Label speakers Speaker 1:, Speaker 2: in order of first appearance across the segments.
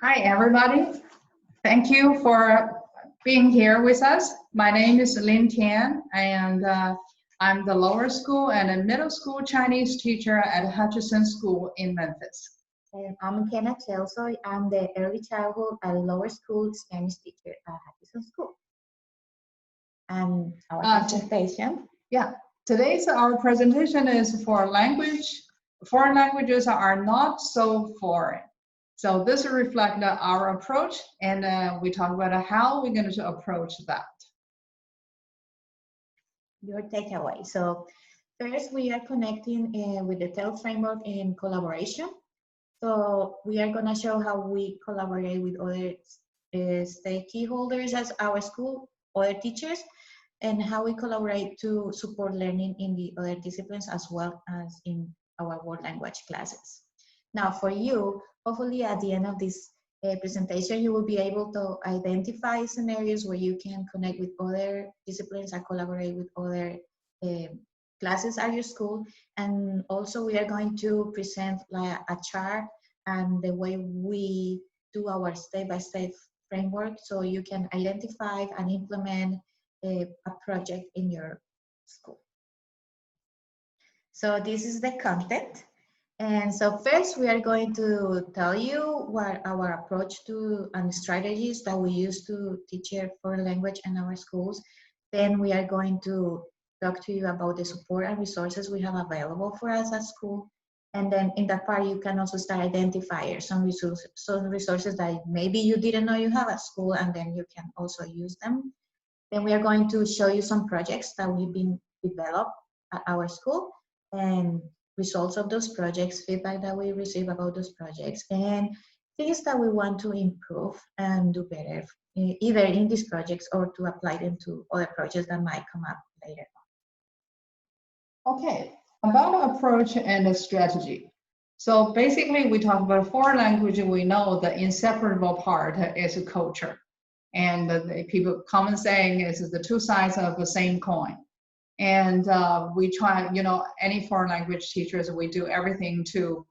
Speaker 1: Hi, everybody. Thank you for being here with us. My name is Lynn Tian, and I'm the lower school and a middle school Chinese teacher at Hutchinson School in Memphis.
Speaker 2: And I'm Kenna Chelsoi. I'm the early childhood and lower school Spanish teacher at Hutchinson School. And our presentation.
Speaker 1: Yeah, today's our presentation is for language. Foreign languages are not so foreign. So this reflects our approach, and we talk about how we're going to approach that.
Speaker 2: Your takeaway. So first, we are connecting with the TEL framework in collaboration. So we are going to show how we collaborate with other stakeholders as our school, other teachers, and how we collaborate to support learning in the other disciplines as well as in our world language classes. Now for you, hopefully at the end of this presentation, you will be able to identify scenarios where you can connect with other disciplines and collaborate with other classes at your school. And also we are going to present like a chart and the way we do our step-by-step framework so you can identify and implement a project in your school. So this is the content. And so first we are going to tell you what our approach to and strategies that we use to teach foreign language in our schools. Then we are going to talk to you about the support and resources we have available for us at school. And then in that part, you can also start identifying some resources that maybe you didn't know you have at school, and then you can also use them. Then we are going to show you some projects that we've been developed at our school and results of those projects, feedback that we receive about those projects, and things that we want to improve and do better, either in these projects or to apply them to other projects that might come up later
Speaker 1: on. Okay, about approach and strategy. So basically, we talk about foreign language. We know the inseparable part is culture. And the people common saying is the two sides of the same coin. And we try, any foreign language teachers, we do everything to,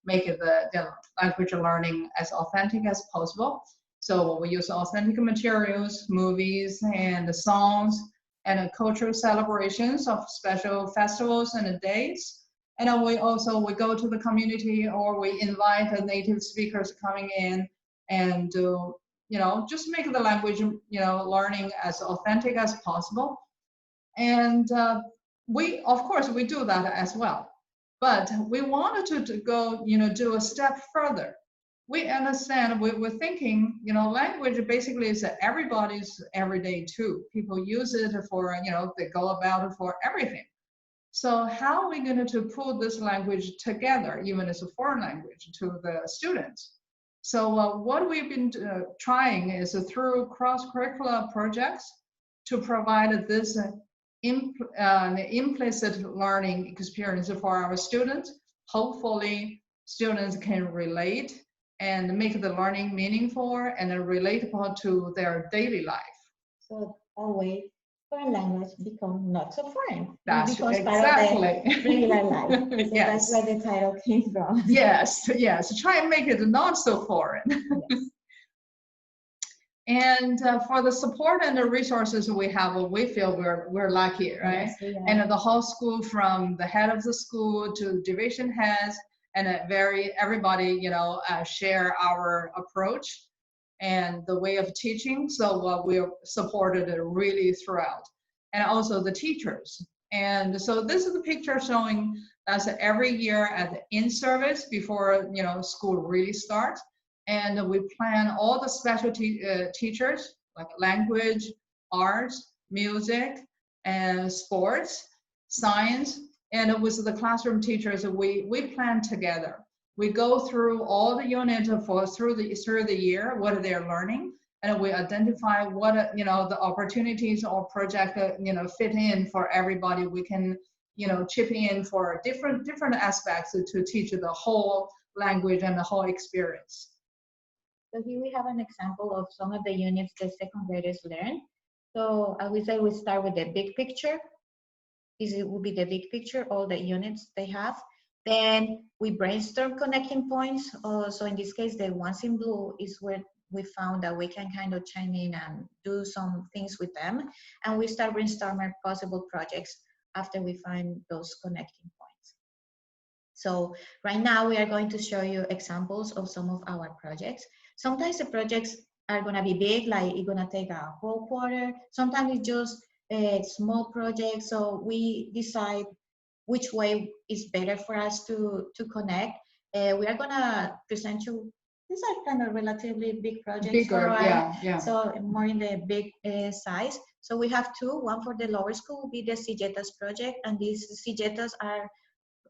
Speaker 1: make the language learning as authentic as possible. So we use authentic materials, movies, and songs, and cultural celebrations of special festivals and days. And then we go to the community, or we invite the native speakers coming in and do, just make the language, learning as authentic as possible. And of course, we do that as well. But we wanted to go, do a step further. We understand, we're thinking, language basically is everybody's everyday tool. People use it for, they go about it for everything. So how are we going to pull this language together, even as a foreign language, to the students? So what we've been trying is through cross-curricular projects to provide this implicit learning experience for our students. Hopefully, students can relate and make the learning meaningful and relatable to their daily life.
Speaker 2: So always foreign language become not so forein.
Speaker 1: That's exactly.
Speaker 2: Part of the regular life. So
Speaker 1: yes.
Speaker 2: That's where the title came from.
Speaker 1: Yes. Try and make it not so foreign. Yes. And for the support and the resources we have, we feel we're lucky, right? Yes, and the whole school, from the head of the school to division heads, and everybody, share our approach and the way of teaching. So we're supported really throughout, and also the teachers. And so this is the picture showing us every year at the in-service before school really starts. And we plan all the specialty teachers, like language, arts, music, and sports, science. And with the classroom teachers, we plan together. We go through all the units through the year, what they're learning, and we identify what the opportunities or project fit in for everybody. We can chip in for different aspects to teach the whole language and the whole experience.
Speaker 2: So here we have an example of some of the units the second graders learn. So I would say we start with the big picture. This will be the big picture, all the units they have. Then we brainstorm connecting points. So in this case, the ones in blue is where we found that we can kind of chime in and do some things with them. And we start brainstorming possible projects after we find those connecting points. So right now we are going to show you examples of some of our projects. Sometimes the projects are gonna be big, like it's gonna take a whole quarter. Sometimes it's just a small project. So we decide which way is better for us to connect. We are gonna present you, these are kind of relatively big projects.
Speaker 1: Bigger, yeah.
Speaker 2: So more in the big size. So we have two, one for the lower school will be the silletas project, and these silletas are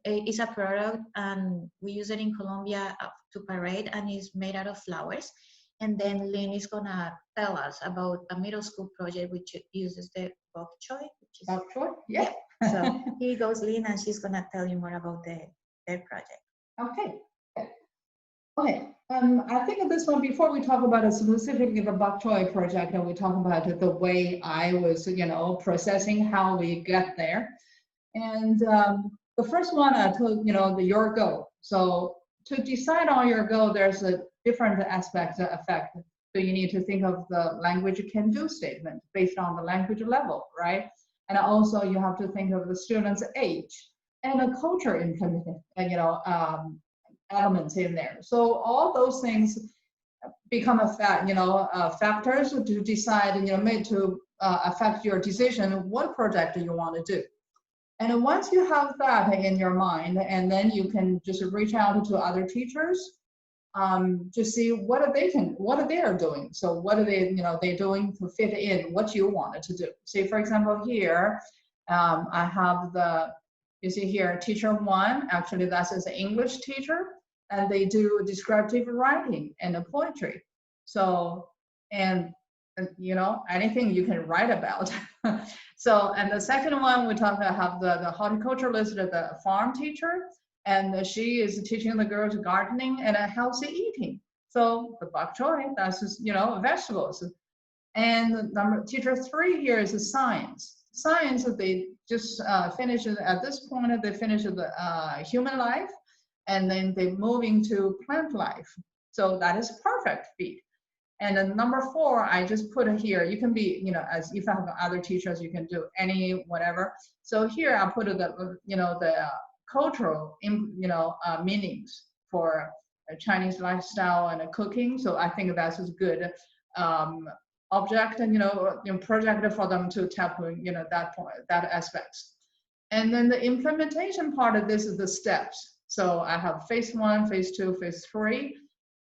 Speaker 2: is a product and we use it in Colombia to parade, and it's made out of flowers. And then Lynn is gonna tell us about a middle school project which uses the bok choy.
Speaker 1: Bok choy, yeah.
Speaker 2: So here goes Lynn, and she's gonna tell you more about their project.
Speaker 1: Okay. I think at this one, before we talk about specifically the bok choy project, and we talk about the way I was, processing how we get there. And the first one I told, your goal. So to decide on your goal, there's a different aspects that affect. So you need to think of the language can do statement based on the language level, right? And also you have to think of the student's age and the culture implemented, elements in there. So all those things become factors to decide, made to affect your decision what project you want to do. And once you have that in your mind, and then you can just reach out to other teachers to see what they are doing. So what are they're doing to fit in what you wanted to do. Say for example here, I have you see here, teacher one, actually that's an English teacher, and they do descriptive writing and poetry. So, and anything you can write about. So, and the second one, we have the horticulturalist, the farm teacher, and she is teaching the girls gardening and healthy eating. So the bok choy, that's just, vegetables. And teacher three here is science. Science, they just finished, at this point, they finished the human life, and then they move into plant life. So that is perfect fit. And then number four, I just put it here. You can be, as if I have other teachers, you can do any whatever. So here I put the cultural, meanings for Chinese lifestyle and cooking. So I think that's a good object and project for them to tackle that point, that aspects. And then the implementation part of this is the steps. So I have phase one, phase two, phase three,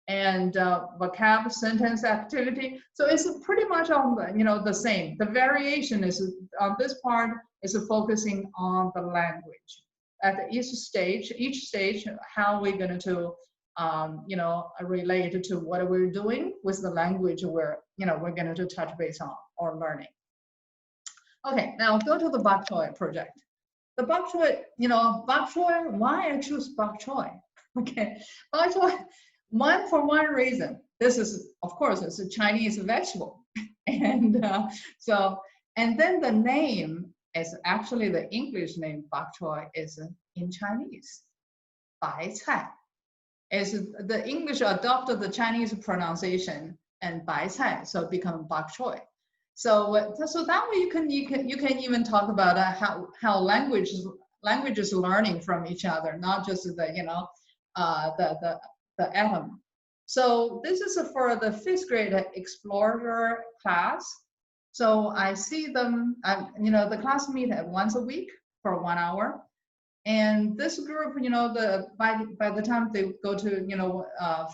Speaker 1: and vocab, sentence, activity. So it's pretty much on the, the same. The variation is on this part is focusing on the language. At each stage, how we're going to, relate to what we're doing with the language we're going to touch base on or learning. Okay, now go to the bok choy project. The bok choy, why I choose bok choy? Okay, bok choy, for one reason. This is, of course, it's a Chinese vegetable, and and then the name is actually the English name bok choy is in Chinese, bai cai. Is the English adopted the Chinese pronunciation and bai cai, so it become bok choy. So that way you can even talk about how languages learning from each other, not just the the atom. So this is for the 5th grade explorer class. So I see them, the class meet once a week for 1 hour. And this group, by the time they go to,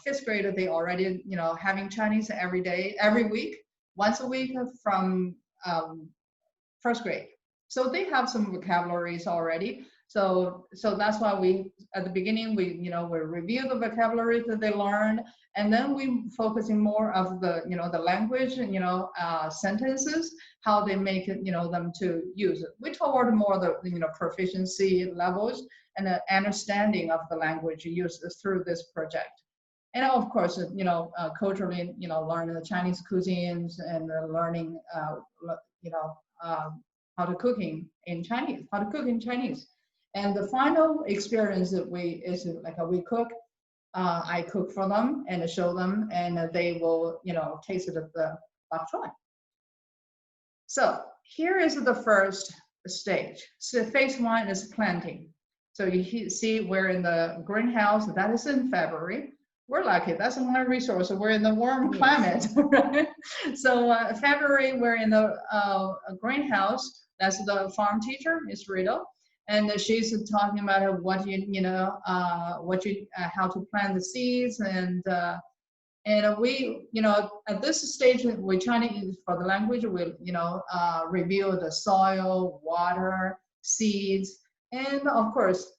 Speaker 1: 5th grade, they already, having Chinese every day, every week, once a week from 1st grade. So they have some vocabularies already. So that's why we, at the beginning, we review the vocabulary that they learned, and then we focusing more of the, the language, sentences, how they make it, them to use it. We toward more the, proficiency levels and the understanding of the language used through this project. And of course, culturally, learning the Chinese cuisines and learning, how to cook in Chinese. And the final experience that is like we cook. I cook for them and show them, and they will, taste it of the bok choy. So here is the first stage. So phase 1 is planting. So you see we're in the greenhouse. That is in February. We're lucky. That's one resource. We're in the warm climate, right? So February, we're in the greenhouse. That's the farm teacher, Miss Rito, and she's talking about how to plant the seeds, and we, at this stage, we Chinese for the language, we, review the soil, water, seeds, and of course,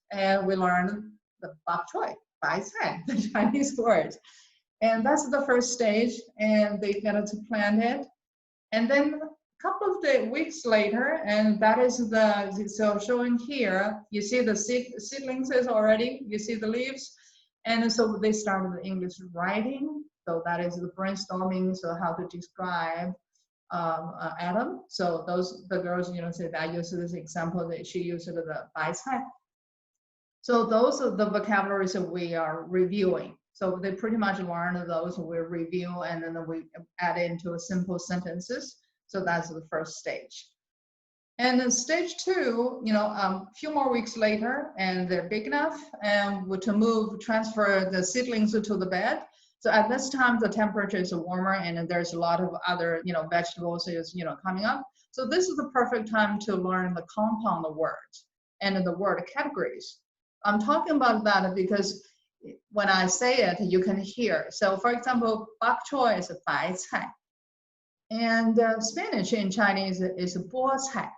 Speaker 1: we learn the bok choy, bai cai, the Chinese word. And that's the first stage, and they get to plant it. And then a couple of weeks later, and that is so showing here, you see the seedlings is already, you see the leaves, and so they started the English writing. So that is the brainstorming, so how to describe Adam. So the girls, say that I use this example that she used the bai cai. So those are the vocabularies that we are reviewing. So they pretty much learn those, we review, and then we add into simple sentences. So that's the first stage. And then stage 2, a few more weeks later, and they're big enough, and to transfer the seedlings to the bed. So at this time, the temperature is warmer, and there's a lot of other, vegetables is, coming up. So this is the perfect time to learn the compound words and the word categories. I'm talking about that because when I say it, you can hear. So for example, bok choy is bai cai, and spinach in Chinese is bo cai,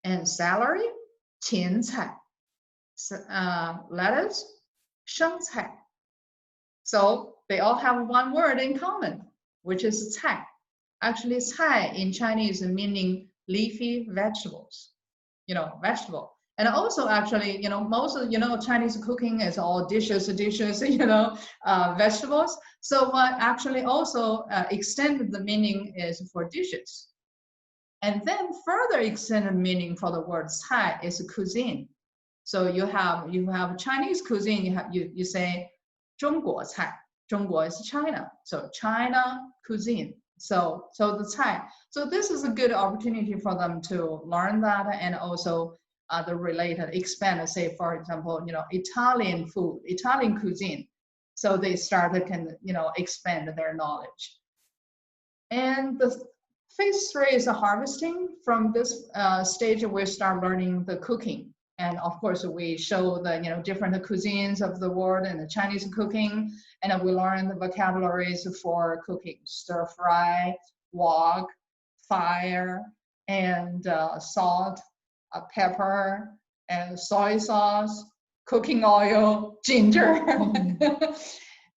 Speaker 1: and celery, tian cai, lettuce, sheng cai. So they all have one word in common, which is cai. Actually, cai in Chinese meaning leafy vegetables, vegetable. And also, actually, most of, Chinese cooking is all dishes, vegetables. So what actually also extended the meaning is for dishes. And then further extended meaning for the word cai is cuisine. So you have Chinese cuisine, you say 中国菜. 中国 is China. So China cuisine. So the cai. So this is a good opportunity for them to learn that, and also the related expand, say for example, Italian food, Italian cuisine. So they can expand their knowledge. And the phase 3 is the harvesting. From this stage, we start learning the cooking. And of course, we show the different cuisines of the world and the Chinese cooking, and we learn the vocabularies for cooking: stir fry, wok, fire, and salt, pepper, and soy sauce, cooking oil, ginger,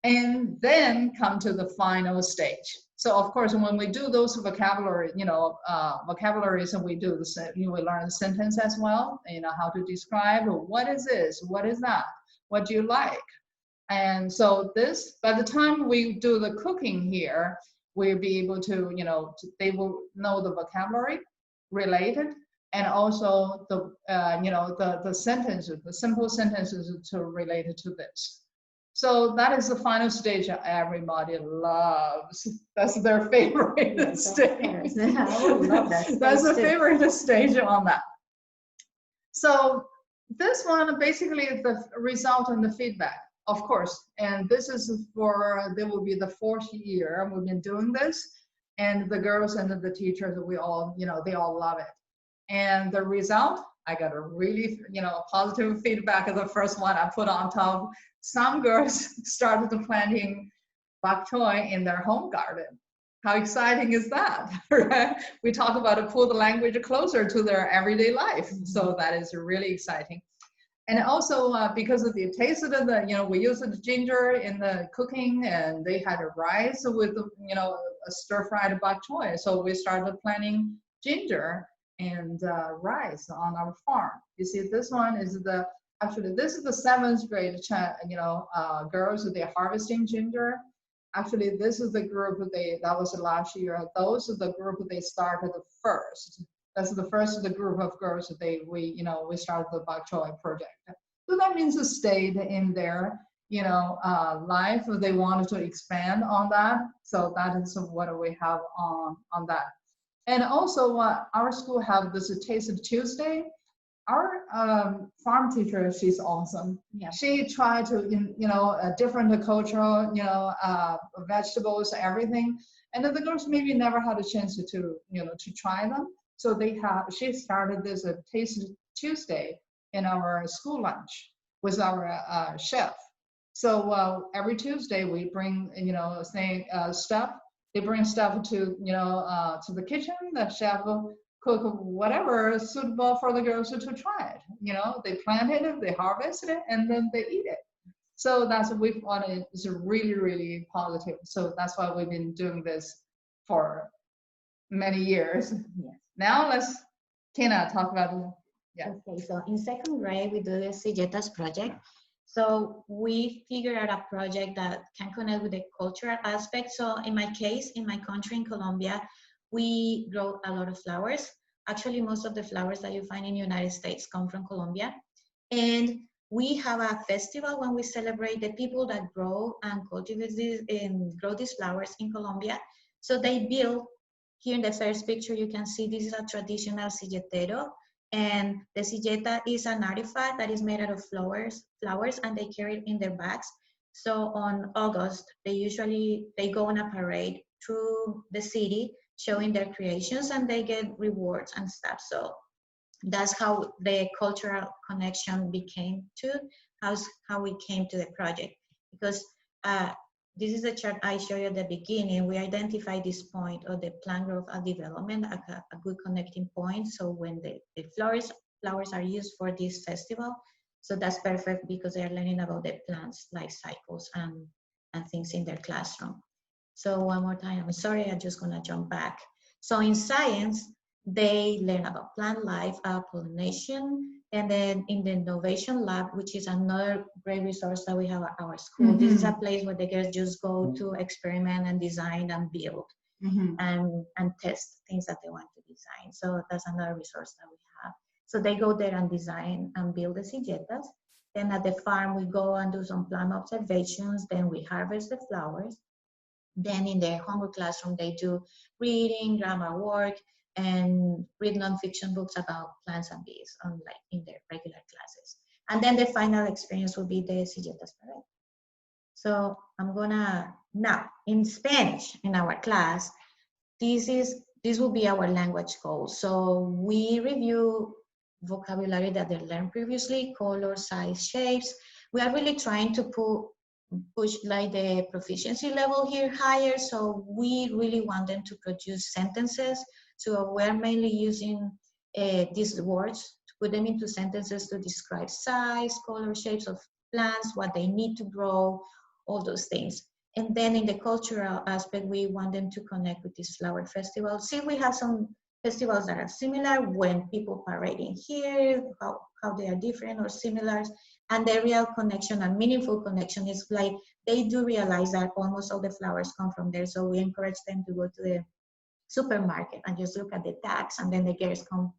Speaker 1: and then come to the final stage. So of course, when we do those vocabularies, and we do we learn the sentence as well. How to describe what is this, what is that, what do you like, and so this. By the time we do the cooking here, we'll be able to, they will know the vocabulary related, and also the the sentences, the simple sentences to related to this. So that is the final stage that everybody loves. That's their favorite stage.
Speaker 2: I would love that.
Speaker 1: That's the favorite stage on that. So this one basically is the result and the feedback, of course. And this is there will be the 4th year we've been doing this. And the girls and the teachers, we all, they all love it. And the result, I got a really, positive feedback of the first one I put on top. Some girls started planting bok choy in their home garden. How exciting is that, right? We talk about to pull the language closer to their everyday life. So that is really exciting. And also because of the taste of the, we use the ginger in the cooking, and they had a rice with, a stir-fried bok choy. So we started planting ginger and rice on our farm. You see, this one is actually, this is the 7th grade, girls, they're harvesting ginger. Actually, this is the group that was last year. Those are the group they started first. That's the first group of girls we started the bok choy project. So that means the state in their life, they wanted to expand on that. So that is what we have on that. And also our school have this Taste of Tuesday. Our farm teacher, she's awesome.
Speaker 2: Yeah.
Speaker 1: She tried to, different cultural, vegetables, everything. And then the girls maybe never had a chance to try them. So she started this Taste Tuesday in our school lunch with our chef. So every Tuesday we bring, stuff. They bring stuff to the kitchen. The chef will cook whatever is suitable for the girls to try it. They plant it, they harvest it, and then they eat it. So that's what we wanted. It's really, really positive. So that's why we've been doing this for many years.
Speaker 2: Yes.
Speaker 1: Now let's, Kenna, talk about it. Yeah.
Speaker 2: Okay, so in second grade, we do the silletas project. So we figured out a project that can connect with the cultural aspect. So in my case, in my country, in Colombia, we grow a lot of flowers. Actually, most of the flowers that you find in the United States come from Colombia. And we have a festival when we celebrate the people that grow and cultivate these and grow these flowers in Colombia. So they build, here in the first picture, you can see this is a traditional silletero. And the silleta is an artifact that is made out of flowers, and they carry it in their bags. So on August, they go on a parade through the city, showing their creations, and they get rewards and stuff. So that's how the cultural connection became to how we came to the project. Because this is the chart I showed you at the beginning. We identify this point of the plant growth and development, a good connecting point. So when the flowers are used for this festival, so that's perfect because they are learning about the plants' life cycles and things in their classroom. So one more time, I'm sorry, I'm just gonna jump back. So in science, they learn about plant life, pollination, and then in the innovation lab, which is another great resource that we have at our school. Mm-hmm. This is a place where the girls just go to experiment and design and build and test things that they want to design. So that's another resource that we have. So they go there and design and build the silletas. Then at the farm, we go and do some plant observations. Then we harvest the flowers. Then in their homework classroom, they do reading, grammar work, and read nonfiction books about plants and bees, in their regular classes. And then the final experience will be the silletas parade. So I'm gonna, now in Spanish, in our class, this will be our language goal. So we review vocabulary that they learned previously, color, size, shapes. We are really trying to push the proficiency level here higher. So we really want them to produce sentences. So we're mainly using these words to put them into sentences to describe size, color, shapes of plants, what they need to grow, all those things. And then in the cultural aspect, we want them to connect with this flower festival. See, we have some festivals that are similar when people parading here, how they are different or similar. And the real connection and meaningful connection is like they do realize that almost all the flowers come from there. So we encourage them to go to the supermarket and just look at the tags, and then the girls come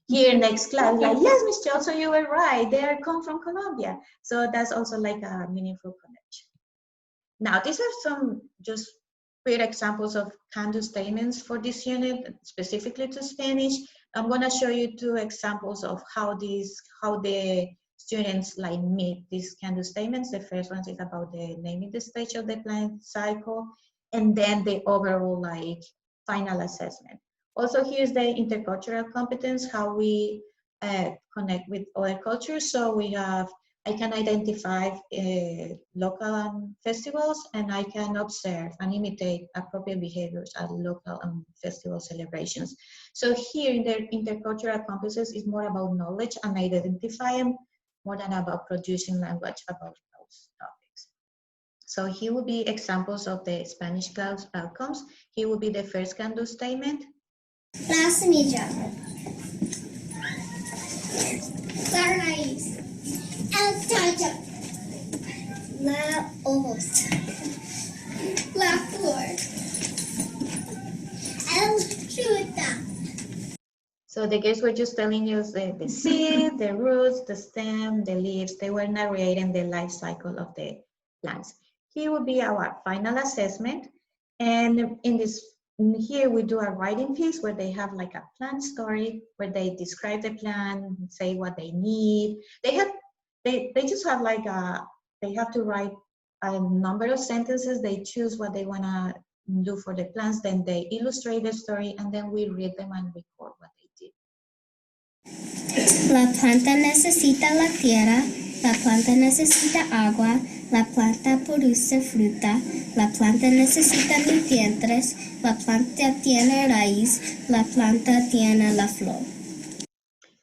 Speaker 2: here next class like, yes, Miss Chelsoi, you were right, they come from Colombia. So that's also like a meaningful connection. Now these are some just great examples of can-do statements for this unit, specifically to Spanish. I'm going to show you 2 examples of how the students meet these can-do statements. The first one is about the naming the stage of the plant cycle, and then the overall final assessment. Also, here's the intercultural competence, how we connect with other cultures. So we have, I can identify local festivals, and I can observe and imitate appropriate behaviors at local festival celebrations. So here in the intercultural competences is more about knowledge and identifying more than about producing language about those topics. So here will be examples of the Spanish class outcomes. Here will be the first can-do statement.
Speaker 3: La semilla. La raíz. El tallo. La hoz. La flor. El fruta.
Speaker 2: So the girls were just telling you the seed, the roots, the stem, the leaves. They were narrating the life cycle of the plants. Here would be our final assessment. And here we do a writing piece where they have like a plant story, where they describe the plant, say what they need. They just have like they have to write a number of sentences. They choose what they want to do for the plants, then they illustrate the story, and then we read them and record what they did.
Speaker 3: La planta necesita la tierra, la planta necesita agua, la planta produce fruta, la planta necesita nutrientes, la planta tiene raíz, la planta tiene la flor.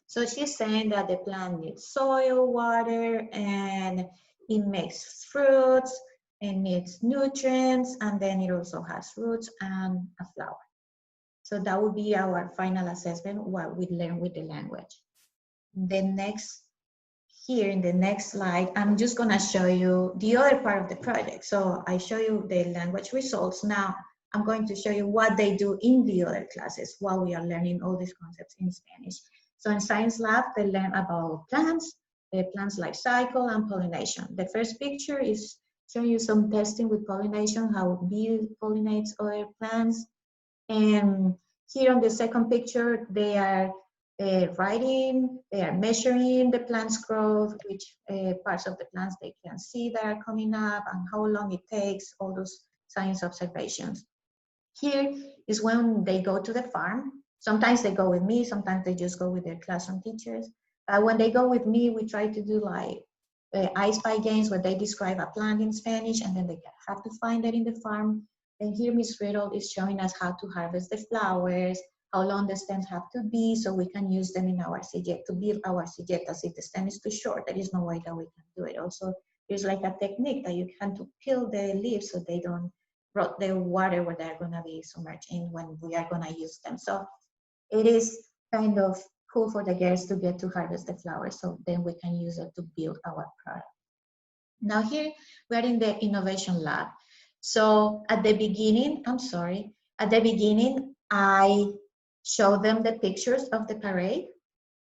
Speaker 2: So she's saying that the plant needs soil, water, and it makes fruits, it needs nutrients, and then it also has roots and a flower. So that would be our final assessment, what we learn with the language. Here in the next slide, I'm just gonna show you the other part of the project. So I show you the language results. Now I'm going to show you what they do in the other classes while we are learning all these concepts in Spanish. So in science lab, they learn about plants, the plant's life cycle, and pollination. The first picture is showing you some testing with pollination, how bee pollinates other plants. And here on the second picture, they are writing, they are measuring the plant's growth, which parts of the plants they can see that are coming up, and how long it takes, all those science observations. Here is when they go to the farm. Sometimes they go with me, sometimes they just go with their classroom teachers. When they go with me, we try to do like I Spy games where they describe a plant in Spanish, and then they have to find it in the farm. And here Miss Riddle is showing us how to harvest the flowers, how long the stems have to be, so we can use them in our silleta, to build our silletas. If the stem is too short, there is no way that we can do it. Also, there's like a technique that you can to peel the leaves so they don't rot the water where they're gonna be submerged in when we are gonna use them. So it is kind of cool for the girls to get to harvest the flowers, so then we can use it to build our product. Now here, we're in the innovation lab. So at the beginning, I show them the pictures of the parade.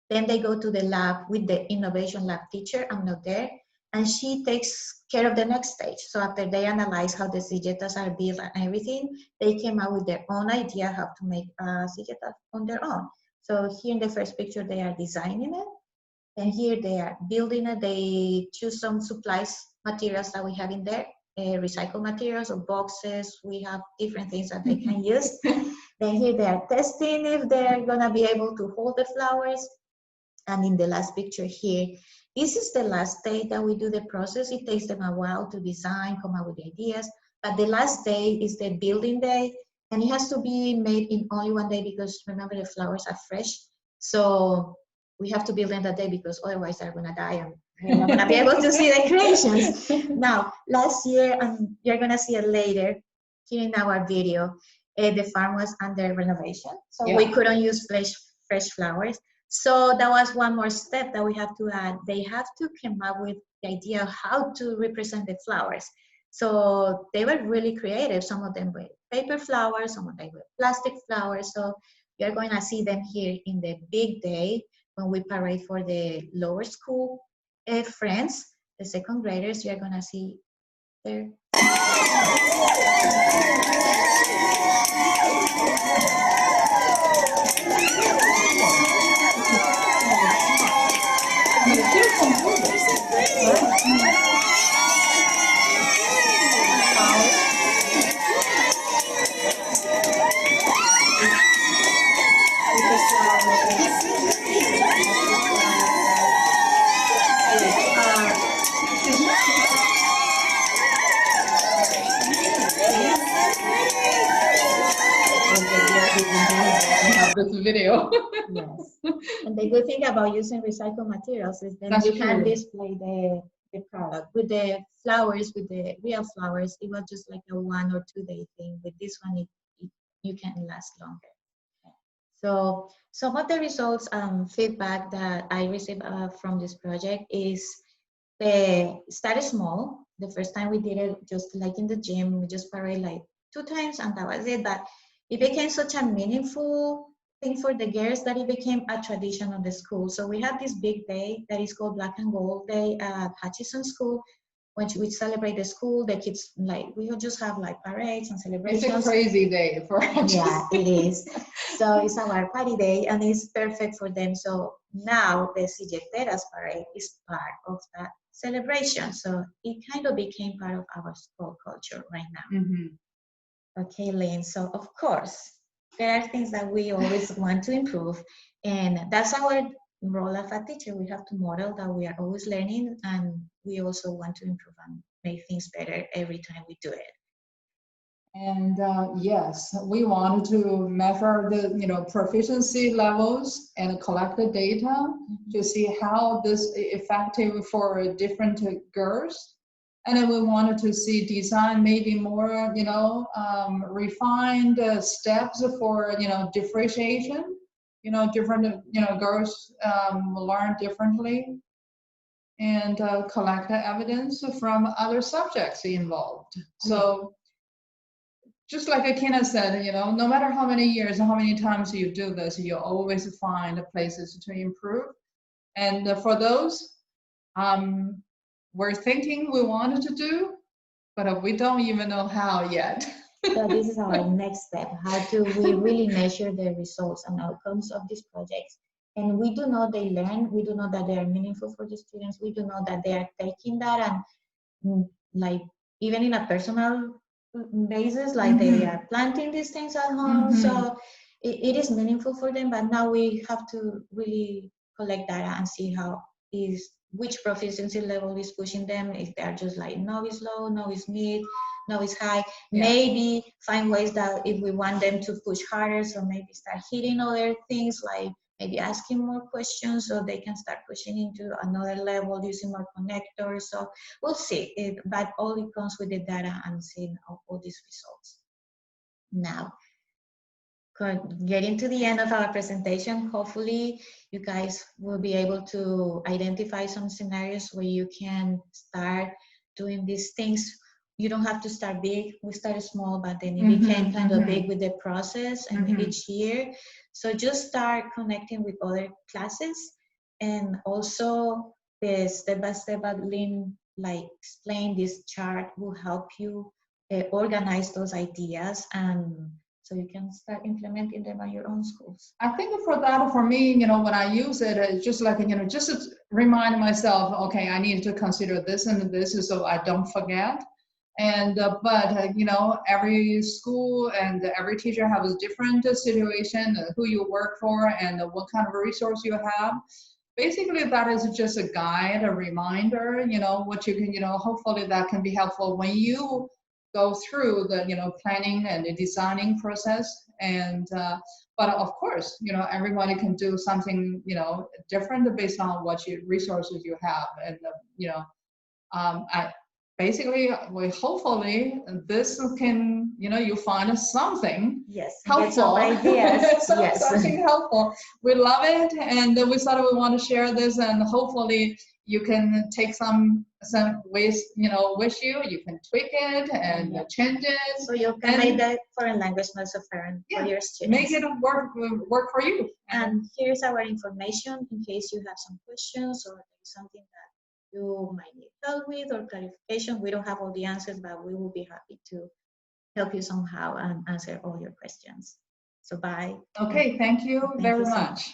Speaker 2: Then they go to the lab with the innovation lab teacher. I'm not there. And she takes care of the next stage. So after they analyze how the silletas are built and everything, they came out with their own idea how to make a silleta on their own. So here in the first picture, they are designing it. And here they are building it. They choose some supplies, materials that we have in there, recycled materials or boxes. We have different things that they can use. Then here they are testing if they're gonna be able to hold the flowers. And in the last picture here, this is the last day that we do the process. It takes them a while to design, come up with ideas. But the last day is the building day. And it has to be made in only one day because remember the flowers are fresh. So we have to build them that day because otherwise they're gonna die and we're not gonna be able to see the creations. Now, last year, and you're gonna see it later here in our video, the farm was under renovation. So we couldn't use fresh flowers. So that was one more step that we have to add. They have to come up with the idea of how to represent the flowers. So they were really creative. Some of them with paper flowers, some of them with plastic flowers. So you're going to see them here in the big day when we parade for the lower school friends, the second graders. You're going to see there.
Speaker 1: This video.
Speaker 2: Yes. And the good thing about using recycled materials is that you can display the product. With the flowers, with the real flowers, it was just like a 1 or 2 day thing. With this one, you can last longer. So some of the results feedback that I received from this project is started small. The first time we did it, just like in the gym, we just parade like 2 times and that was it. But it became such a meaningful thing for the girls that it became a tradition of the school. So we have this big day that is called Black and Gold Day at Hutchinson School, when we celebrate the school. The kids, like, we will just have like parades and celebrations.
Speaker 1: It's a crazy day for us.
Speaker 2: Yeah, it is. So it's our party day, and it's perfect for them. So now the silletas parade is part of that celebration. So it kind of became part of our school culture right now. Okay, Lynn. So of course, there are things that we always want to improve, and that's our role as a teacher. We have to model that we are always learning, and we also want to improve and make things better every time we do it.
Speaker 1: And yes, we wanted to measure the proficiency levels and collect the data to see how this is effective for different girls. And then we wanted to see design maybe more refined steps for differentiation. Different girls learn differently, and collect the evidence from other subjects involved. So just like Kenna said, no matter how many years and how many times you do this, you always find places to improve. And for those, we're thinking we wanted to do, but we don't even know how yet.
Speaker 2: So this is our next step. How do we really measure the results and outcomes of these projects? And we do know they learn. We do know that they are meaningful for the students. We do know that they are taking that and like even in a personal basis, like they are planting these things at home. So it is meaningful for them. But now we have to really collect data and see which proficiency level is pushing them. If they are just like novice low, novice mid, novice high, maybe find ways that if we want them to push harder, so maybe start hitting other things, like maybe asking more questions so they can start pushing into another level using more connectors. So we'll see, but all it comes with the data and seeing all these results. Now, getting to the end of our presentation, hopefully you guys will be able to identify some scenarios where you can start doing these things. You don't have to start big. We started small, but then it became kind of big with the process and each year. So just start connecting with other classes, and also the step-by-step that Lynn explained, this chart will help you organize those ideas, and so you can start implementing them at your own schools.
Speaker 1: I think for me, when I use it, it's just like, just to remind myself, okay, I need to consider this and this so I don't forget. And but every school and every teacher has a different situation, who you work for and what kind of resource you have. Basically, that is just a guide, a reminder, what you can, hopefully that can be helpful when you go through the planning and the designing process. And but of course, everybody can do something different based on what resources you have. And basically, hopefully this can, you find something helpful.
Speaker 2: Some ideas.
Speaker 1: Something helpful. We love it, and we thought we want to share this, and hopefully you can take some ways, you can tweak it and change it.
Speaker 2: So you can make the foreign language not so foreign for your students.
Speaker 1: Make it work for you.
Speaker 2: And here's our information in case you have some questions or something that you might need help with or clarification. We don't have all the answers, but we will be happy to help you somehow and answer all your questions. So bye.
Speaker 1: Okay, thank you very much.